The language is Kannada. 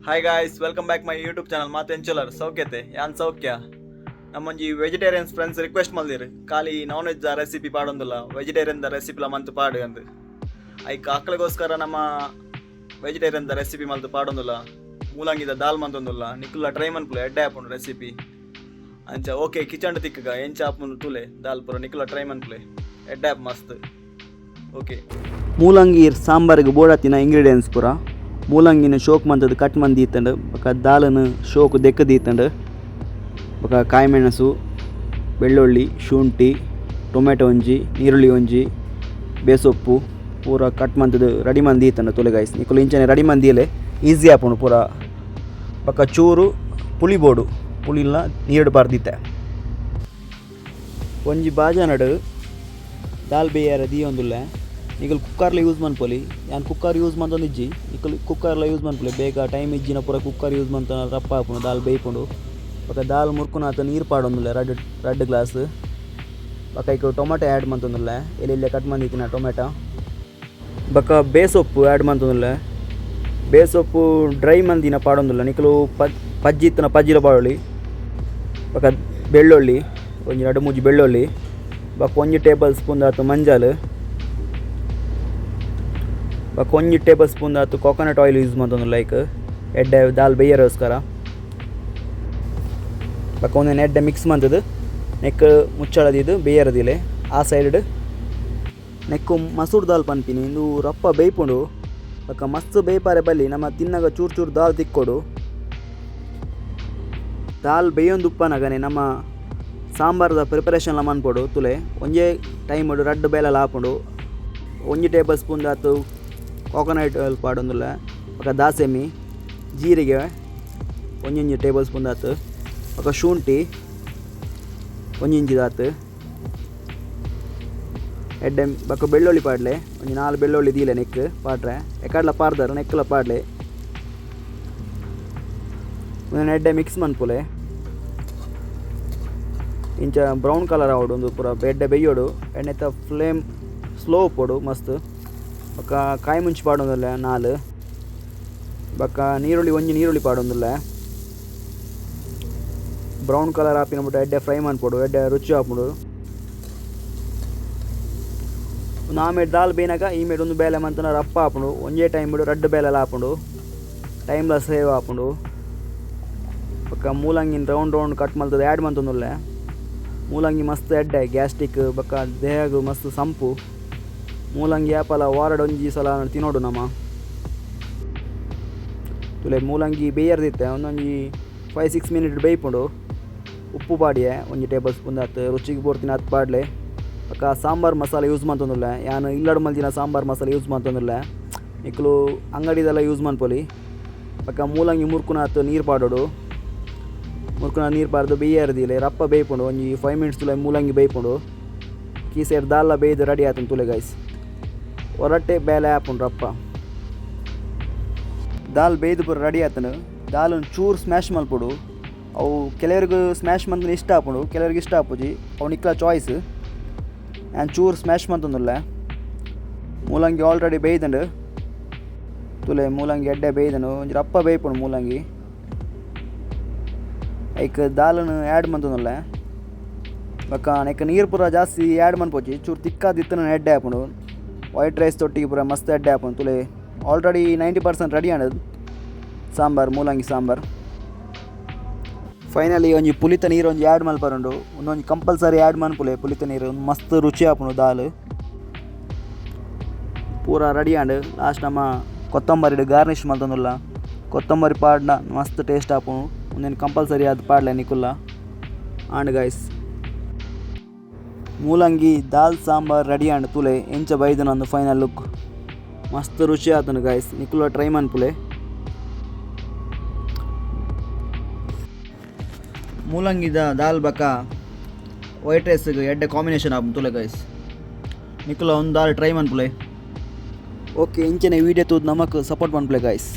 Hi guys, welcome back my YouTube channel ಮಾತೆಂಚುಲರ್ ಸೌಖ್ಯತೆ ಯಾನ್ ಸೌಖ್ಯ. ನಮ್ಮೊಂಜಿ ವೆಜಿಟೇರಿಯನ್ಸ್ ಫ್ರೆಂಡ್ಸ್ ರಿಕ್ವೆಸ್ಟ್ ಮಲ್ದಿರು ಖಾಲಿ ನಾನ್ ವೆಜ್ ರೆಸಿಪಿ ಪಾಡೊಂದಿಲ್ಲ, ವೆಜಿಟೇರಿಯನ್ ರೆಸಿಪಿಲ ಮಂತ್ ಪಾಡು ಅಂದು. ಐಕ್ ಅಕ್ಲಗೋಸ್ಕರ ನಮ್ಮ ವೆಜಿಟೇರಿಯನ್ ರೆಸಿಪಿ ಮಲ್ತು ಪಾಡೊಂದಿಲ್ಲ, ಮೂಲಂಗಿದ ದಾಲ್ ಮಂತೊಂದಿಲ್ಲ, ನಿಕ್ಕುಲ ಟ್ರೈ ಮನ್ಪುಲೆ ಎಡ್ಡೆ ಆಪುಂಡು ರೆಸಿಪಿ ಅಂಚ. ಓಕೆ ಕಿಚನ್ ತಿಕ್ಕಗ ಎಂಚ ಆಪುಂಡು ತುಲೆ ದಾಲ್ ಪುರ ನಿಕ್ಕುಲ ಟ್ರೈ ಮನ್ಪುಲೆ ಎಡ್ಡೆ ಆಪ್ ಮಸ್ತ್. ಓಕೆ, ಮೂಲಂಗಿ ಸಾಂಬಾರಿಗೆ ಬೋಡತ್ತಿನ ಇಂಗ್ರೀಡಿಯೆಂಟ್ಸ್ ಪೂರ ಮೂಲಂಗಿನ ಶೋಕ್ ಮಂತದ್ದು ಕಟ್ ಮಂದಿ ಇತ್ತಂಡು, ಬೊಕ ದಾಲನ್ನು ಶೋಕ್ ದೆಕ್ಕದು ಇತ್ತಂಡು, ಬೊಕ ಕಾಯಿ ಮೆಣಸು, ಬೆಳ್ಳುಳ್ಳಿ, ಶುಂಠಿ, ಟೊಮೆಟೊ ಒಂಜಿ, ನೀರುಳ್ಳಿ ಒಂಜಿ, ಬೇಸೊಪ್ಪು ಪೂರ ಕಟ್ ಮಂತದ್ದು ರೆಡಿ ಮಂದಿ ಇತ್ತಂಡು ತುಲೆ ಗೈಸ್. ನಿಕ್ಕುಲು ಇಂಚನೆ ರೆಡಿ ಮಂದಿಯಲೆ ಈಸಿ ಆಪುಂಡು ಪೂರ. ಬೊಕ ಚೂರು ಪುಳಿ ಬೋಡು, ಪುಳಿಲ್ಲ ನೀರು ಪಾರ್ದಿತ್ತೆ. ಒಂಜಿ ಬಾಜನಡು ದಾಲ್ ಬೇಯರ ದೀಯೊಂದುಲ್ಲೆ ನಿಕಲ್ ಕುಕ್ಕರ್ಲ ಯೂಸ್ ಮನ್ಪೊಲಿ. ಯಾನ್ ಕುಕ್ಕರ್ ಯೂಸ್ ಮಂತೊಂದಿಜ್ಜಿ, ನಿಕಲ್ ಕುಕ್ಕರ್ಲ ಯೂಸ್ ಮನ್ಪೊಲಿ. ಬೇಗ ಟೈಮ್ ಇಜ್ಜಿನ ಪೂರ ಕುಕ್ಕರ್ ಯೂಸ್ ಮಂತ ರಪ್ಪ ಹಾಪುಂಡು ದಾಲ್ ಬೇಯ್ಪುಂಡು. ಬೊಕ ದಾಲ್ ಮುರ್ಕುನಾತ ನೀರು ಪಾಡೊಂದುಲ್ಲೆ ರಡ್ಡ್ ಗ್ಲಾಸ್. ಬೊಕ ಈಗ ಟೊಮೆಟೊ ಆ್ಯಡ್ ಮಂತೊಂದುಲ್ಲೆ, ಎಲ್ಲೆಲ್ಲೆ ಕಟ್ ಮಂದಿತ್ತಿನ ಟೊಮೆಟೊ. ಬೊಕ ಬೇಸೊಪ್ಪು ಆ್ಯಡ್ ಮಂತೊಂದುಲ್ಲೆ. ಬೇಸೊಪ್ಪು ಡ್ರೈ ಮಂದಿನ ಪಾಡೊಂದುಲ್ಲ, ನಿಕಲು ಪಜ್ಜಿ ಇತ್ತನ ಪಜ್ಜಿಲ ಪಾಡೊಲಿ. ಬೊಕ ಬೆಳ್ಳುಳ್ಳಿ ಒಂಜಿ 2-3 ಬೆಳ್ಳುಳ್ಳಿ. ಬೊಕ 1 ಟೇಬಲ್ ಸ್ಪೂನ್ ಆತು ಮಂಜಾಲ್. ಬೊಕ 1 ಟೇಬಲ್ ಸ್ಪೂನ್ ಆತು ಕೊಕೊನಟ್ ಆಯಿಲ್ ಯೂಸ್ ಮಂತೊಂದು ಲೈಕ್ ಎಡ್ಡೆ ದಾಲ್ ಬೇಯರೋಸ್ಕರ. ಬೊಕ ಒಂದೊಂದು ಎಡ್ಡೆ ಮಿಕ್ಸ್ ಮಂತದ್ದು ನೆಕ್ ಮುಚ್ಚಳದಿದ್ದು ಬೇಯರದಿಲೆ ಆ ಸೈಡ್. ನೆಕ್ಕು ಮಸೂರ್ ದಾಲ್ ಪನ್ಪಿನಿ ಇಂದು ರಪ್ಪ ಬೇಯ್ಪುಂಡು. ಬೊಕ ಮಸ್ತ್ ಬೇಯ್ಪಾರೆ ಬಲ್ಲಿ ನಮ್ಮ ತಿನ್ನಾಗ ಚೂರು ಚೂರು ದಾಲ್ ತಿಕ್ಕೊಡು. ದಾಲ್ ಬೇಯೊಂದು ಉಪ್ಪನಗನೆ ನಮ್ಮ ಸಾಂಬಾರ್ದ ಪ್ರಿಪರೇಷನ್ಲ ಮನ್ಪೊಡು ತುಲೆ. ಒಂಜೇ ಟೈಮ್ ರಡ್ಡ್ ಬೇಲೆಲ್ಲ ಹಾಪುಂಡು. 1 ಟೇಬಲ್ ಸ್ಪೂನ್ ಆತು ಕೋಕೋನಟ್ ಆಯಿಲ್ ಪಾಡೊಂದುಲ್ಲ. ಬೊಕ ದಾಸೆಮಿ, ಜೀರಿಗೆ 1 ಟೇಬಲ್ ಸ್ಪೂನ್ ಆತು. ಬೊಕ ಶುಂಠಿ 1 ಇಂಚಿದಾತು ಎಡ್ಡೆ. ಬೊಕ ಬೆಳ್ಳುಳ್ಳಿ ಪಾಡ್ಲೆ ಒಂಜಿ 4 ಬೆಳ್ಳುಳ್ಳಿ ದೀಲೆ ನೆಕ್ ಪಾಡ್ರೆ ಎಕಡ್ಲ ಪಾರ್ದಾರ ನೆಕ್ಕಲ ಪಾಡ್ಲೆ. ಒಂದೊಂದು ಎಡ್ಡೆ ಮಿಕ್ಸ್ ಮನ್ಪುಲೆ. ಇಂಚ ಬ್ರೌನ್ ಕಲರ್ ಆವಡು ಒಂದು ಪೂರ ಎಡ್ಡೆ ಬೇಯೋಡು. ಎಣ್ಣೆತ್ತ ಫ್ಲೇಮ್ ಸ್ಲೋ ಉಪ್ಪೋಡು ಮಸ್ತ್. ಬೊಕ ಕಾಯಿ ಮುಂಚಿ ಪಾಡೊಂದುಲ್ಲೆ 4. ಬೊಕ ನೀರುಳ್ಳಿ 1 ನೀರುಳ್ಳಿ ಪಾಡೊಂದುಲ್ಲೆ. ಬ್ರೌನ್ ಕಲರ್ ಆಪಿನ ಬಿಟ್ಟು ಎಡ್ಡೆ ಫ್ರೈ ಮನ್ಪೊಡು, ಎಡ್ಡೆ ರುಚಿ ಆಪುಂಡು. ಒಂದು ಆಮೇಲೆ ದಾಲ್ ಬೇನಾಗ ಈ ಮೇಡ್ ಒಂದು ಬೇಲೆ ಮಂತನ ರಪ್ಪ ಆಪುಂಡು. ಒಂಜೇ ಟೈಮ್ ಬಿಡು ರಡ್ಡ್ ಬೇಲೆಲ್ಲ ಆಪುಂಡು, ಟೈಮ್ಲ ಸೇವ್ ಆಪುಂಡು. ಬೊಕ ಮೂಲಂಗಿನ ರೌಂಡ್ ಕಟ್ ಮಲ್ತದ ಆ್ಯಡ್ ಮಂತೊಂದುಲ್ಲೆ. ಮೂಲಂಗಿ ಮಸ್ತ್ ಎಡ್ಡೆ ಗ್ಯಾಸ್ಟಿಕ್, ಬೊಕ ದೇಹಗೂ ಮಸ್ತ್ ಸಂಪು. ಮೂಲಂಗಿ ಆಪಲ ವಾರಡ್ ಒಂಜಿ ಸಲ ತಿನ್ನೋಡು ನಮ್ಮ ತುಲೆ. ಮೂಲಂಗಿ ಬೇಯರ್ದಿತ್ತೆ ಒಂದೊಂಜಿ 5-6 ಮಿನಿಟ್ ಬೇಯ್ಪುಂಡು. ಉಪ್ಪು ಪಾಡಿಯೆ 1 ಟೇಬಲ್ ಸ್ಪೂನ್ ಆತು, ರುಚಿಗೆ ಬೋರ್ತಿನ ಹತ್ತು ಪಾಡ್ಲೆ. ಬೊಕ ಸಾಂಬಾರ್ ಮಸಾಲೆ ಯೂಸ್ ಮಂತೊಂದುಲ್ಲೆ. ಯಾನು ಇಲ್ಲಡ್ ಮಲ್ತಿನ ಸಾಂಬಾರ್ ಮಸಾಲೆ ಯೂಸ್ ಮಂತೊಂದುಲ್ಲೆ, ನಿಕ್ಲು ಅಂಗಡಿದೆಲ್ಲ ಯೂಸ್ ಮನ್ಪೊಲಿ. ಬೊಕ ಮೂಲಂಗಿ ಮುರ್ಕುನಾತು ನೀರು ಪಾಡೋಡು. ಮುರ್ಕುನ ನೀರು ಪಾರ್ದು ಬೇಯರ್ದಿಲೆ ರಪ್ಪ ಬೇಯ್ಪುಂಡು. ಒಂಜಿ 5 ಮಿನಿಟ್ಸ್ ತುಲೆ ಮೂಲಂಗಿ ಬೇಯ್ಪುಂಡು. ಈ ಸೈಡ್ ದಾಲ್ಲ ಬೇಯ್ದು ರೆಡಿ ಆತುಂಡು ತುಲೆ ಗೈಸ್. ಹೊರಟ್ಟೆ ಬೇಲೆ ಆಪುಂಡು ರಪ್ಪ. ದಾಲ್ ಬೇಯ್ದು ಪೂರ ರೆಡಿ ಆತನು. ದಾಲನ್ನು ಚೂರು ಸ್ಮ್ಯಾಶ್ ಮಲ್ಪೊಡು. ಅವು ಕೆಲವ್ರಿಗೆ ಸ್ಮ್ಯಾಶ್ ಮಂತನ ಇಷ್ಟ ಆಪುಂಡು, ಕೆಲವ್ರಿಗೆ ಇಷ್ಟ ಆಪುಜಿ, ಅವು ನಿಕ್ಲ ಚಾಯ್ಸ್. ನಾನು ಚೂರು ಸ್ಮ್ಯಾಶ್ ಮಂತೊಂದುಲ್ಲೆ. ಮೂಲಂಗಿ ಆಲ್ರೆಡಿ ಬೇಯ್ದಂಡು ತುಲೆ. ಮೂಲಂಗಿ ಎಡ್ಡೆ ಬೇಯ್ದನು ಒಂಜಿ ರಪ್ಪ ಬೇಯ್ಪುಂಡು ಮೂಲಂಗಿ. ಐಕ್ ದಾಲನ್ನು ಆ್ಯಡ್ ಮಂತೊಂದುಲ್ಲೆ. ಬೊಕ ನೆಕ್ ನೀರು ಪೂರ ಜಾಸ್ತಿ ಆ್ಯಡ್ ಮನ್ಪೊಚ್ಚಿ, ಚೂರು ತಿಕ್ಕಾದಿತ್ತನ ಎಡ್ಡೆ ಆಪುಂಡು. ವೈಟ್ ರೈಸ್ ತೊಟ್ಟಿಗೆ ಪೂರ ಮಸ್ತ್ ಎಡ್ಡೆ ಆಪುಂಡು ತುಲೆ. ಆಲ್ರೆಡಿ 90% ರೆಡಿ ಆಂಡದು ಸಾಂಬಾರ್, ಮೂಲಂಗಿ ಸಾಂಬಾರ್. ಫೈನಲಿ ಒಂಜಿ ಪುಲಿತ ನೀರು ಒಂಜಿ ಆ್ಯಡ್ ಮಲ್ಪರುಂಡು. ಒಂದೊಂದು ಕಂಪಲ್ಸರಿ ಆ್ಯಡ್ ಮನ್ಪುಲೆ ಪುಲಿತ ನೀರು. ಮಸ್ತ್ ರುಚಿ ಆಪುಂಡು ದಾಲ್ ಪೂರ ರೆಡಿ ಆಂಡು. ಲಾಸ್ಟ್ ನಮ್ಮ ಕೊತ್ತಂಬರಿ ಗಾರ್ನಿಷ್ ಮಲ್ತೊಂದುಲ್ಲ. ಕೊತ್ತಂಬರಿ ಪಾಡ್ನ ಮಸ್ತ್ ಟೇಸ್ಟ್ ಆಪುಂಡು. ಒಂದೇನು ಕಂಪಲ್ಸರಿ ಅದು ಪಾಡ್ಲೆ ನಿಕುಲ್ಲ ಆಂಡ್ ಗೈಸ್. ಮೂಲಂಗಿ ದಾಲ್ ಸಾಂಬಾರ್ ರೆಡಿ ಆಂಡ್ ತುಲೆ. ಎಂಚ ಬೈದು ನಂದು ಫೈನಲ್ ಲುಕ್ ಮಸ್ತ್ ರುಚಿ ಆತನು ಗೈಸ್. ನಿಕುಲ ಟ್ರೈ ಮನ್ಪುಲೆ. ಮೂಲಂಗಿದ ದಾಲ್ ಬೊಕ ವೈಟ್ ರೈಸ್ಗೆ ಎಡ್ಡೆ ಕಾಂಬಿನೇಷನ್ ಆಪುಂಡು ತುಲೆ ಗೈಸ್. ನಿಕುಲ ಒಂದು ದಾಲ್ ಟ್ರೈ ಮನ್ಪುಲೆ. ಓಕೆ, ಇಂಚನೆ ವೀಡಿಯೋ ತೂದು ನಮಕ್ ಸಪೋರ್ಟ್ ಮನ್ಪುಲೆ ಗೈಸ್.